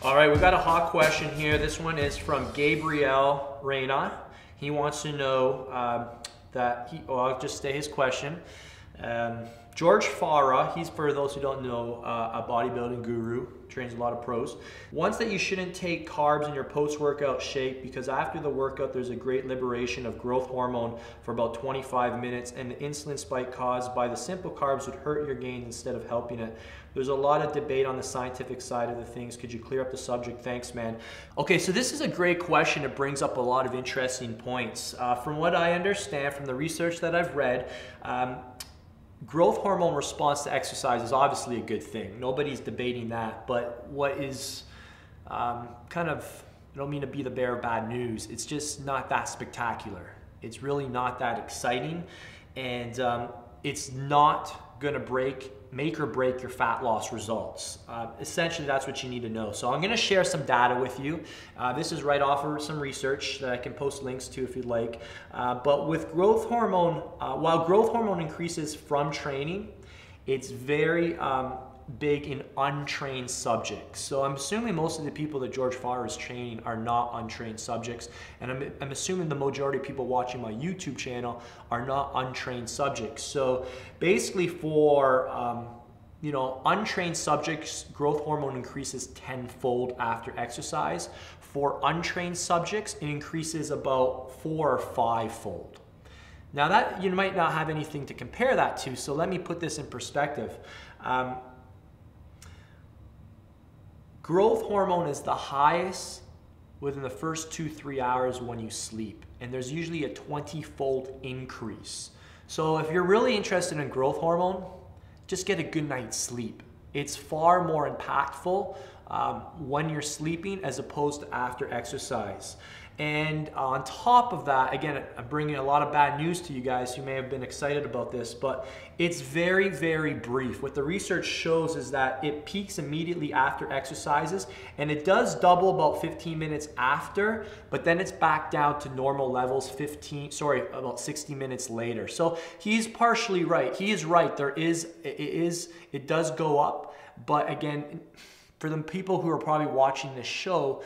All right, we got a hot question here. This one is from Gabriel Reyna. He wants to know I'll just say his question. George Farah, he's, for those who don't know, a bodybuilding guru, trains a lot of pros, wants that you shouldn't take carbs in your post-workout shake because after the workout there's a great liberation of growth hormone for about 25 minutes, and the insulin spike caused by the simple carbs would hurt your gains instead of helping it. There's a lot of debate on the scientific side of the things. Could you clear up the subject? Thanks, man. Okay, so this is a great question. It brings up a lot of interesting points. From what I understand from the research that I've read, growth hormone response to exercise is obviously a good thing. Nobody's debating that. But what is I don't mean to be the bearer of bad news, it's just not that spectacular. It's really not that exciting. And it's not going to make or break your fat loss results. Essentially, that's what you need to know. So I'm going to share some data with you. This is right off of some research that I can post links to if you'd like. But with growth hormone, while growth hormone increases from training, it's very big in untrained subjects. So I'm assuming most of the people that George Farah is training are not untrained subjects, and I'm assuming the majority of people watching my YouTube channel are not untrained subjects. So basically for untrained subjects, growth hormone increases tenfold after exercise. For untrained subjects, it increases about 4 or 5-fold. Now that you might not have anything to compare that to, so let me put this in perspective. Growth hormone is the highest within the first 2-3 hours when you sleep, and there's usually a 20-fold increase. So if you're really interested in growth hormone, just get a good night's sleep. It's far more impactful when you're sleeping as opposed to after exercise. And on top of that, again, I'm bringing a lot of bad news to you guys who may have been excited about this, but it's very, very brief. What the research shows is that it peaks immediately after exercises, and it does double about 15 minutes after, but then it's back down to normal levels about 60 minutes later. So he's partially right. He is right. It does go up, but again, for the people who are probably watching this show,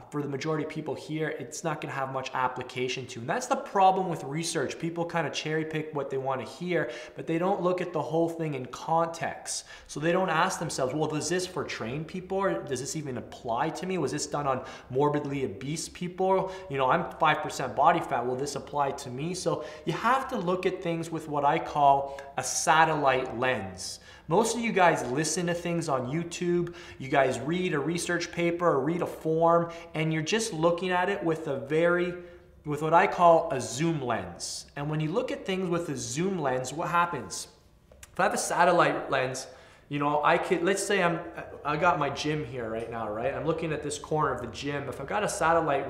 for the majority of people here, it's not going to have much application to. And that's the problem with research. People kind of cherry pick what they want to hear, but they don't look at the whole thing in context. So they don't ask themselves, well, is this for trained people? Or does this even apply to me? Was this done on morbidly obese people? You know, I'm 5% body fat. Will this apply to me? So you have to look at things with what I call a satellite lens. Most of you guys listen to things on YouTube, you guys read a research paper or read a form, and you're just looking at it with what I call a zoom lens. And when you look at things with a zoom lens, what happens? If I have a satellite lens, you know, let's say I got my gym here right now, right? I'm looking at this corner of the gym. If I've got a satellite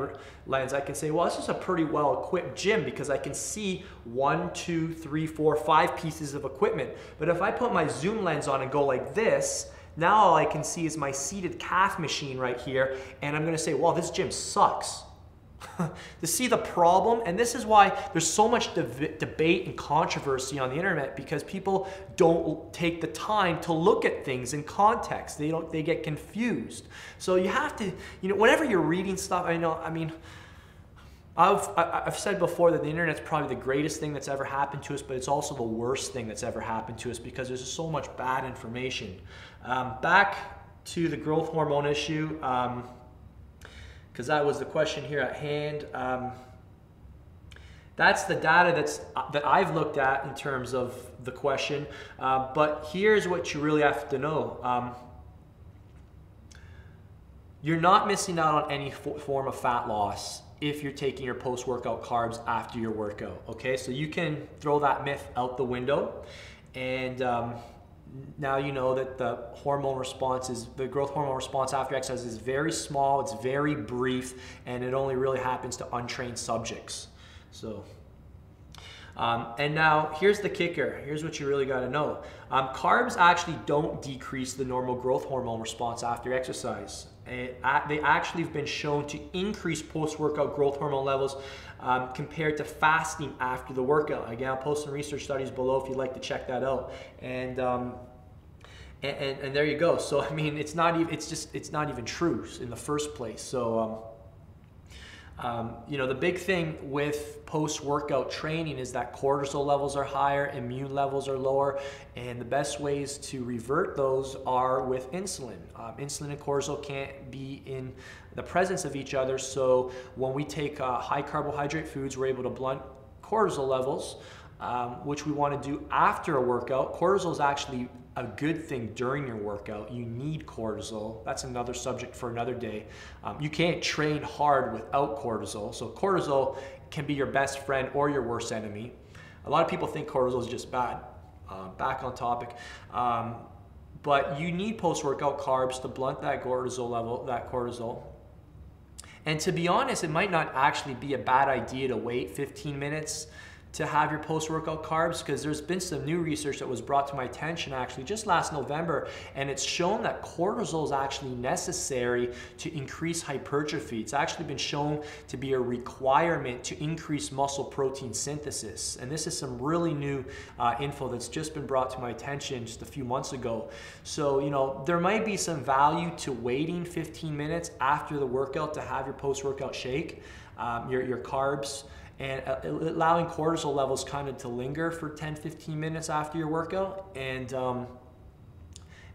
lens, I can say, well, this is a pretty well-equipped gym because I can see 1, 2, 3, 4, 5 pieces of equipment. But if I put my zoom lens on and go like this, now all I can see is my seated calf machine right here, and I'm gonna say, well, this gym sucks. To see the problem, and this is why there's so much debate and controversy on the internet, because people don't take the time to look at things in context. They get confused. So you have to, whenever you're reading stuff, I've said before that the internet's probably the greatest thing that's ever happened to us, but it's also the worst thing that's ever happened to us because there's just so much bad information. Back to the growth hormone issue, because that was the question here at hand. That's the data that I've looked at in terms of the question, but here's what you really have to know. You're not missing out on any form of fat loss if you're taking your post-workout carbs after your workout, okay? So you can throw that myth out the window, and now you know that the growth hormone response after exercise is very small, it's very brief, and it only really happens to untrained subjects. So, and now here's the kicker. Here's what you really got to know. Carbs actually don't decrease the normal growth hormone response after exercise. They actually have been shown to increase post-workout growth hormone levels compared to fasting after the workout. Again, I'll post some research studies below if you'd like to check that out. And And there you go. So I mean, it's not even true in the first place. So you know, the big thing with post-workout training is that cortisol levels are higher, immune levels are lower, and the best ways to revert those are with insulin. Insulin and cortisol can't be in the presence of each other, so when we take high carbohydrate foods, we're able to blunt cortisol levels, which we want to do after a workout. Cortisol is actually a good thing during your workout. You need cortisol. That's another subject for another day. You can't train hard without cortisol. So cortisol can be your best friend or your worst enemy. A lot of people think cortisol is just bad. Back on topic. But you need post-workout carbs to blunt that cortisol. And to be honest, it might not actually be a bad idea to wait 15 minutes to have your post-workout carbs, because there's been some new research that was brought to my attention actually just last November, and it's shown that cortisol is actually necessary to increase hypertrophy. It's actually been shown to be a requirement to increase muscle protein synthesis, and this is some really new info that's just been brought to my attention just a few months ago. So, you know, there might be some value to waiting 15 minutes after the workout to have your post-workout shake, your carbs, and allowing cortisol levels kind of to linger for 10-15 minutes after your workout. And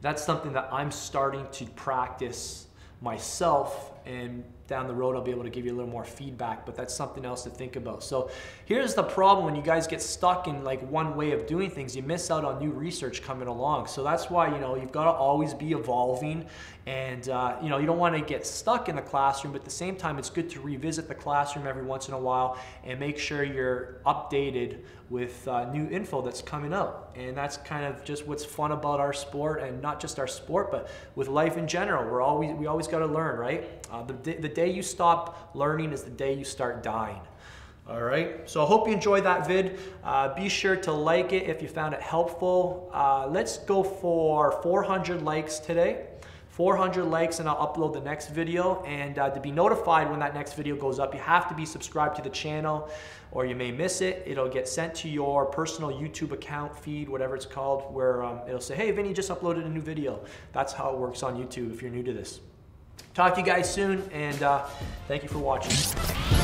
that's something that I'm starting to practice myself, and down the road I'll be able to give you a little more feedback, but that's something else to think about. So here's the problem: when you guys get stuck in like one way of doing things, you miss out on new research coming along. So that's why, you know, you've got to always be evolving, and you know, you don't want to get stuck in the classroom, but at the same time it's good to revisit the classroom every once in a while and make sure you're updated with new info that's coming out. And that's kind of just what's fun about our sport, and not just our sport, but with life in general. We always got to learn, right? The day you stop learning is the day you start dying. All right, so I hope you enjoyed that vid. Be sure to like it if you found it helpful. Let's go for 400 likes today. 400 likes and I'll upload the next video. And to be notified when that next video goes up, you have to be subscribed to the channel, or you may miss it. It'll get sent to your personal YouTube account feed, whatever it's called, where it'll say, hey, Vinny just uploaded a new video. That's how it works on YouTube if you're new to this. Talk to you guys soon, and thank you for watching.